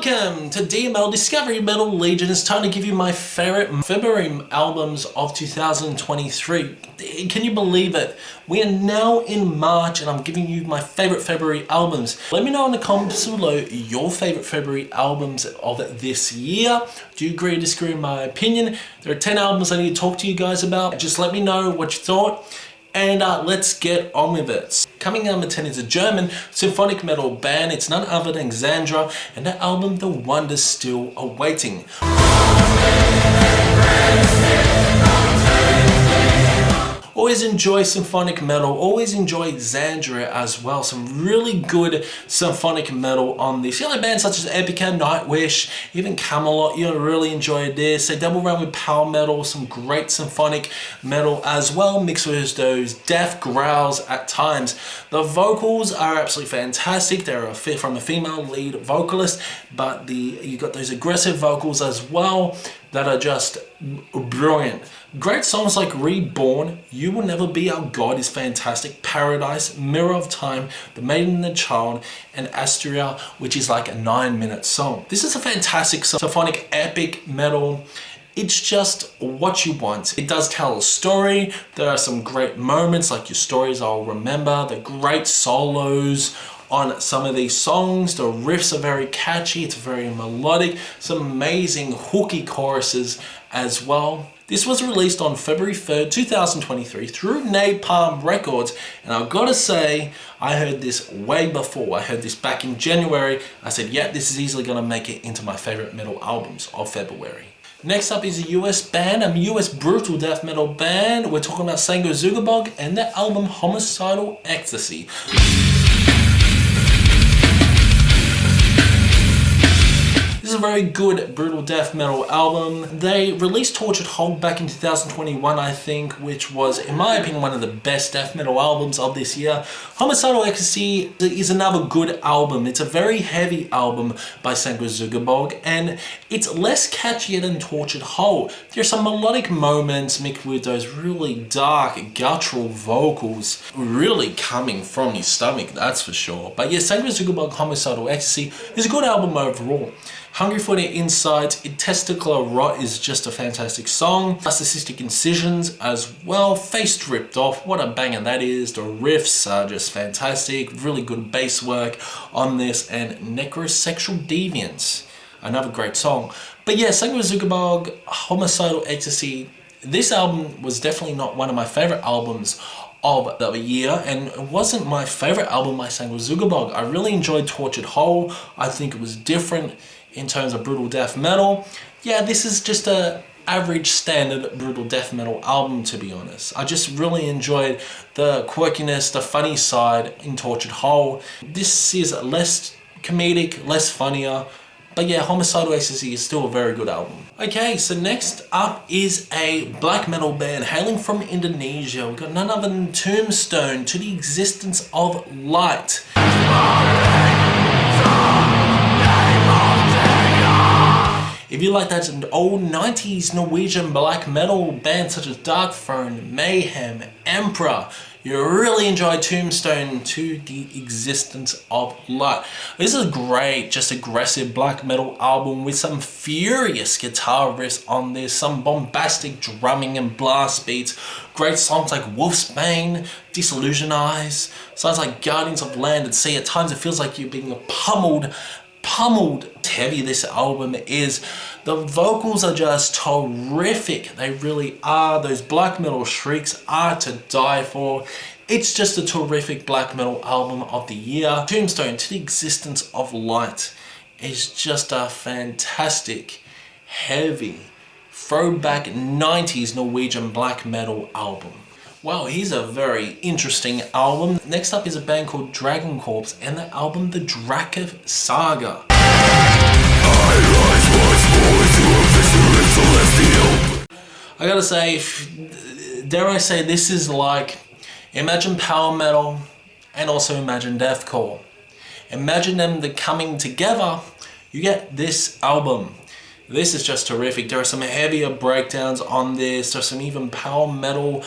Welcome to DML Discovery Metal Legion. It's time to give you my favorite February albums of 2023. Can you believe it? We are now in March and I'm giving you my favorite February albums. Let me know in the comments below your favorite February albums of this year. Do you agree or disagree in my opinion? There are 10 albums I need to talk to you guys about. Just let me know what you thought. And let's get on with it. Coming number 10 is a German symphonic metal band. It's none other than Xandria and their album The Wonders Still Awaiting. Always enjoy symphonic metal, always enjoy Xandria as well. Some really good symphonic metal on this. You know, bands such as Epica, Nightwish, even Camelot, you'll really enjoy this. They double around with power metal, some great symphonic metal as well, mixed with those death growls at times. The vocals are absolutely fantastic. They're from a female lead vocalist, but you got those aggressive vocals as well that are just brilliant. Great songs like Reborn, You Will Never Be Our God is fantastic, Paradise, Mirror of Time, The Maiden and the Child, and Astria, which is like a 9-minute song. This is a fantastic symphonic epic metal. It's just what you want. It does tell a story. There are some great moments, like your stories I'll remember, the great solos on some of these songs. The riffs are very catchy, it's very melodic, some amazing hooky choruses as well. This was released on February 3rd, 2023 through Napalm Records, and I've got to say, I heard this way before. I heard this back in January. I said, yeah, this is easily going to make it into my favorite metal albums of February. Next up is a US band, a US brutal death metal band. We're talking about Sanguisugabogg and their album Homicidal Ecstasy. This is a very good brutal death metal album. They released Tortured Whole back in 2021, I think, which was, in my opinion, one of the best death metal albums of this year. Homicidal Ecstasy is another good album. It's a very heavy album by Sanguisugabogg, and it's less catchy than Tortured Whole. There's some melodic moments mixed with those really dark, guttural vocals really coming from your stomach, that's for sure. But yeah, Sanguisugabogg Homicidal Ecstasy is a good album overall. Hungry for the Insights, Testicular Rot is just a fantastic song. Narcissistic Incisions as well. Face Ripped Off, what a banger that is. The riffs are just fantastic. Really good bass work on this. And Necrosexual Deviance, another great song. But yeah, Sanguisugabogg Homicidal Ecstasy, this album was definitely not one of my favorite albums of the year, and it wasn't my favorite album by Sanguisugabogg. I really enjoyed Tortured Whole. I think it was different in terms of brutal death metal. Yeah, this is just a average standard brutal death metal album, to be honest. I just really enjoyed the quirkiness, the funny side in Tortured Whole. This is less comedic, less funnier, but yeah, Homicidal Ecstasy is still a very good album. Okay, so next up is a black metal band hailing from Indonesia. We've got none other than Tombstone, To the Existence of Light. If you like that old 90s Norwegian black metal bands such as Darkthrone, Mayhem, Emperor, you really enjoy Tombstone, To the Existence of Light. This is a great, just aggressive black metal album with some furious guitar riffs on this, some bombastic drumming and blast beats, great songs like Wolfsbane, Disillusionize, songs like Guardians of Land and Sea. At times it feels like you're being pummeled heavy this album is. The vocals are just terrific. They really are. Those black metal shrieks are to die for. It's just a terrific black metal album of the year. Tombstone, To the Existence of Light is just a fantastic, heavy, throwback 90s Norwegian black metal album. Wow, here's a very interesting album. Next up is a band called Dragoncorpse and the album The Drakketh Saga. I gotta say, dare I say, this is like, imagine power metal and also imagine deathcore. Imagine them coming together, you get this album. This is just terrific. There are some heavier breakdowns on this. There's some even power metal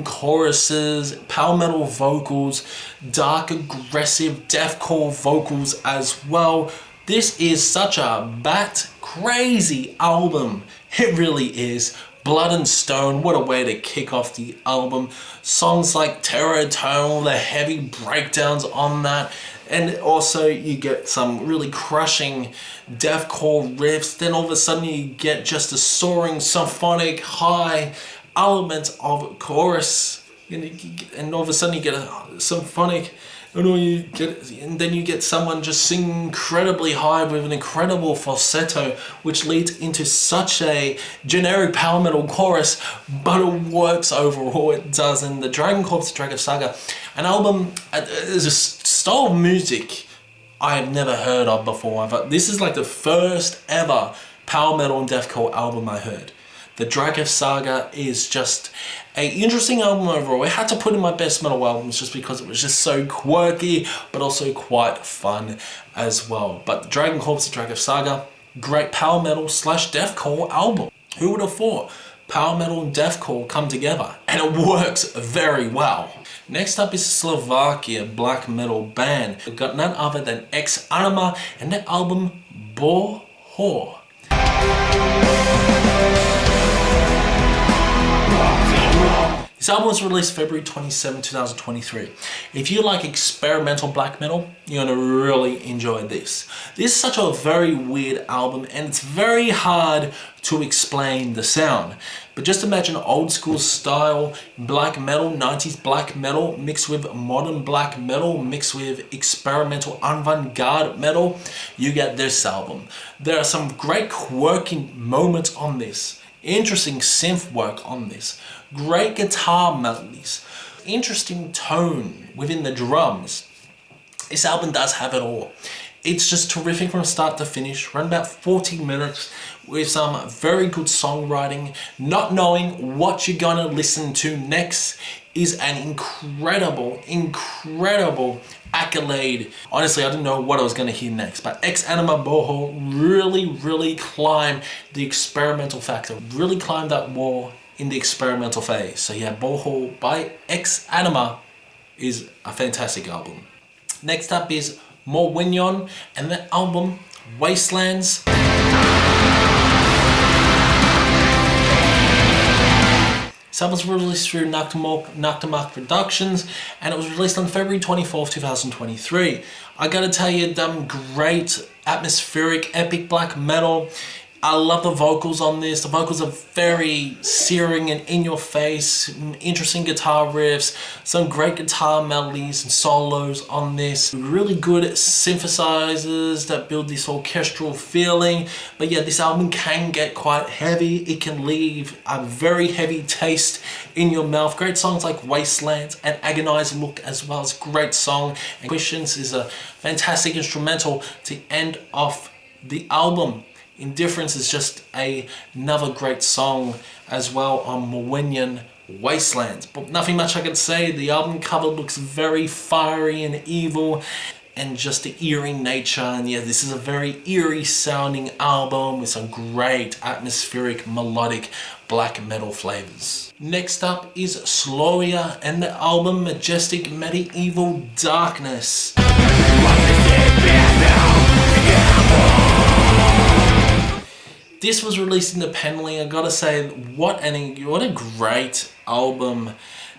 choruses, power metal vocals, dark aggressive deathcore vocals as well. This is such a bat crazy album. It really is. Blood and Stone, what a way to kick off the album. Songs like Terror Tonal, the heavy breakdowns on that. And also you get some really crushing deathcore riffs. Then all of a sudden you get just a soaring symphonic high element of chorus. And all of a sudden you get a symphonic, and then you get someone just singing incredibly high with an incredible falsetto, which leads into such a generic power metal chorus, but it works overall. It does. And the Dragoncorpse, Drakketh Saga, an album is a style of music I have never heard of before. This is like the first ever power metal and deathcore album I heard. The Drakketh Saga is just an interesting album overall. I had to put in my best metal albums just because it was just so quirky, but also quite fun as well. But the Dragoncorpse, the Drakketh Saga, great power metal / deathcore album. Who would have thought power metal and deathcore come together? And it works very well. Next up is Slovakia black metal band. We've got none other than Anima and their album Bôl Hôr. This album was released February 27, 2023. If you like experimental black metal, you're going to really enjoy this. This is such a very weird album, and it's very hard to explain the sound. But just imagine old school style black metal, 90s black metal mixed with modern black metal mixed with experimental avant-garde metal. You get this album. There are some great quirky moments on this. Interesting synth work on this. Great guitar melodies. Interesting tone within the drums. This album does have it all. It's just terrific from start to finish. Around about 40 minutes with some very good songwriting. Not knowing what you're gonna listen to next is an incredible accolade. Honestly, I didn't know what I was gonna hear next, but Anima Bôl Hôr really climbed the experimental factor. Really climbed that wall in the experimental phase. So yeah, Bôl Hôr by Anima is a fantastic album. Next up is Morwinyon and the album Wastelands. This album was released through Noctamok Productions, and it was released on February 24th, 2023. I gotta tell you, great atmospheric epic black metal. I love the vocals on this. The vocals are very searing and in your face. Interesting guitar riffs, some great guitar melodies and solos on this. Really good synthesizers that build this orchestral feeling. But yeah, this album can get quite heavy. It can leave a very heavy taste in your mouth. Great songs like Wastelands and Agonized Look as well. It's a great song. And Questions is a fantastic instrumental to end off the album. Indifference is just another great song as well on Morwinyon Wastelands. But nothing much I can say. The album cover looks very fiery and evil and just the eerie nature. And yeah, this is a very eerie sounding album with some great atmospheric melodic black metal flavors. Next up is Slawia and the album Majestic Medieval Darkness. This was released independently. I gotta say, what a great album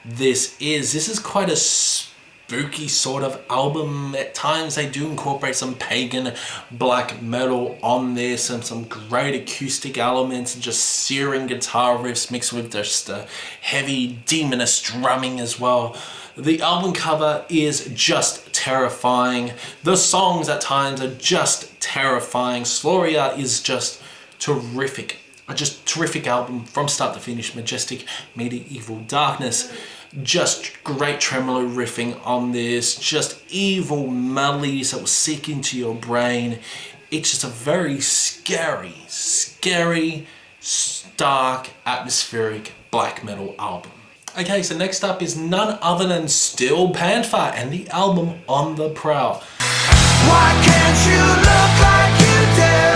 this is. This is quite a spooky sort of album. At times they do incorporate some pagan black metal on this and some great acoustic elements and just searing guitar riffs mixed with just heavy demonous drumming as well. The album cover is just terrifying. The songs at times are just terrifying. Slawia is just terrific. A just terrific album from start to finish. Majestic Medieval Darkness. Just great tremolo riffing on this. Just evil melodies that will seek into your brain. It's just a very scary, stark, atmospheric black metal album. Okay, so next up is none other than still Panther and the album On the Prowl. Why can't you look like you do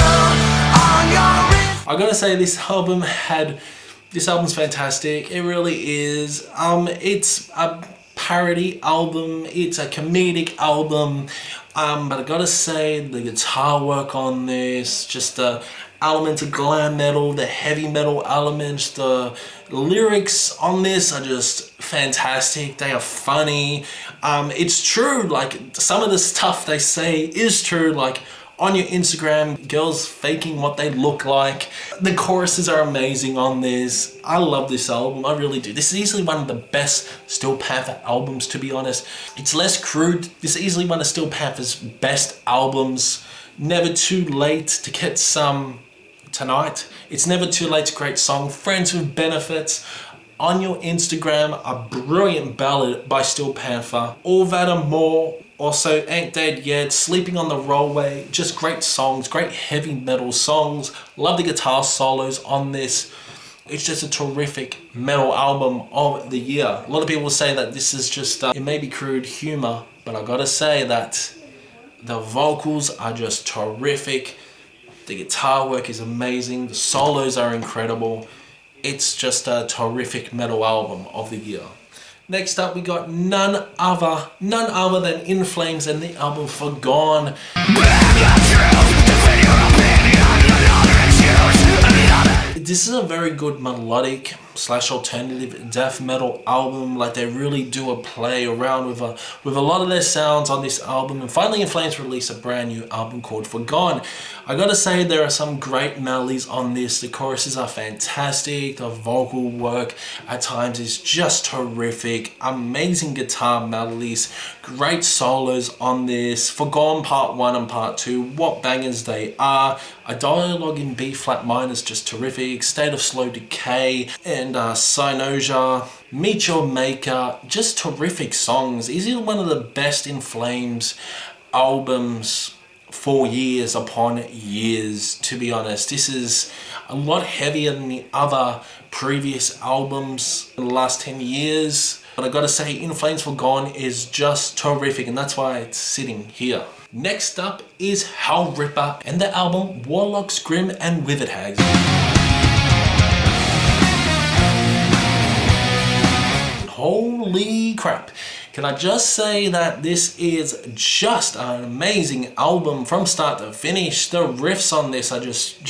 on your wrist? I gotta say this album's fantastic. It really is. It's a parody album, it's a comedic album, but I gotta say the guitar work on this, just the elements of glam metal, the heavy metal elements, the lyrics on this are just fantastic. They are funny. It's true, like some of the stuff they say is true, like on your Instagram, girls faking what they look like. The choruses are amazing on this. I love this album, I really do. This is easily one of the best Steel Panther albums, to be honest. It's less crude. This is easily one of Steel Panther's best albums. Never too late to get some tonight. It's never too late to create song. Friends with Benefits. On your Instagram, a brilliant ballad by Steel Panther. All that and more. Also, Ain't Dead Yet, Sleeping on the Rollway. Just great songs, great heavy metal songs. Love the guitar solos on this. It's just a terrific metal album of the year. A lot of people say that this is just, it may be crude humor, but I gotta say that the vocals are just terrific. The guitar work is amazing. The solos are incredible. It's just a terrific metal album of the year. Next up, we got none other than In Flames and the album Foregone. This is a very good melodic / alternative death metal album. Like, they really do a play around with a lot of their sounds on this album. And finally, In Flames released a brand new album called Foregone. I gotta say, there are some great melodies on this. The choruses are fantastic. The vocal work at times is just terrific. Amazing guitar melodies. Great solos on this. Foregone Part 1 and Part 2. What bangers they are. A dialogue in B flat minor is just terrific. State of Slow Decay and Cyanosia, Meet Your Maker, just terrific songs. Easily one of the best In Flames albums for years upon years, to be honest. This is a lot heavier than the other previous albums in the last 10 years. But I gotta say, In Flames Foregone is just terrific, and that's why it's sitting here. Next up is Hellripper and the album Warlocks, Grim and Withered Hags. Holy crap. Can I just say that this is just an amazing album from start to finish. The riffs on this are just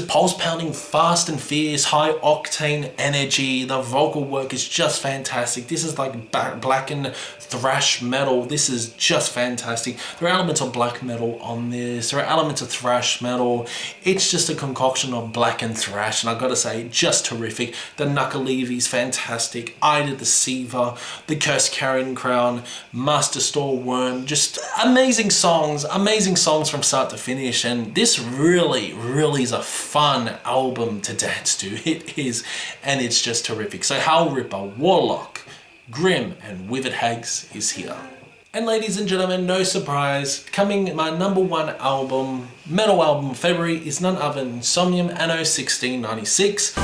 pulse pounding, fast and fierce, high octane energy. The vocal work is just fantastic. This is like blackened thrash metal. This is just fantastic. There are elements of black metal on this. There are elements of thrash metal. It's just a concoction of black and thrash, and I gotta say, just terrific. The Knuckleavy's fantastic. Eye the Deceiver, The Cursed Carrion Crown, Master Store Worm. Just amazing songs from start to finish, and this really is a fun album to dance to. It is, and it's just terrific. So Hellripper, Warlock, Grim and Withered Hags is here. And ladies and gentlemen, no surprise, coming my #1 album, metal album of February is none other than Insomnium Anno 1696.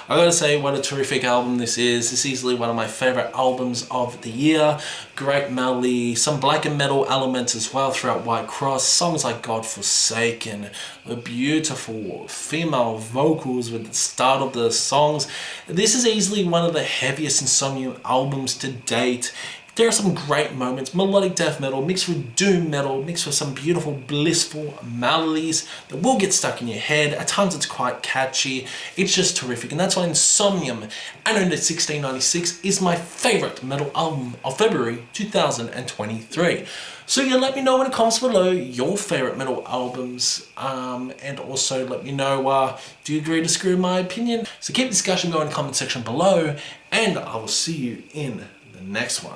I gotta say, what a terrific album this is. It's easily one of my favorite albums of the year. Great melody, some black and metal elements as well throughout White Cross. Songs like God Forsaken, the beautiful female vocals with the start of the songs. This is easily one of the heaviest Insomnium albums to date. There are some great moments, melodic death metal mixed with doom metal, mixed with some beautiful, blissful melodies that will get stuck in your head. At times it's quite catchy. It's just terrific, and that's why Insomnium Anno 1696 is my favourite metal album of February 2023. So yeah, let me know in the comments below your favourite metal albums, and also let me know, do you agree or disagree with my opinion? So keep the discussion going in the comment section below, and I will see you in the next one.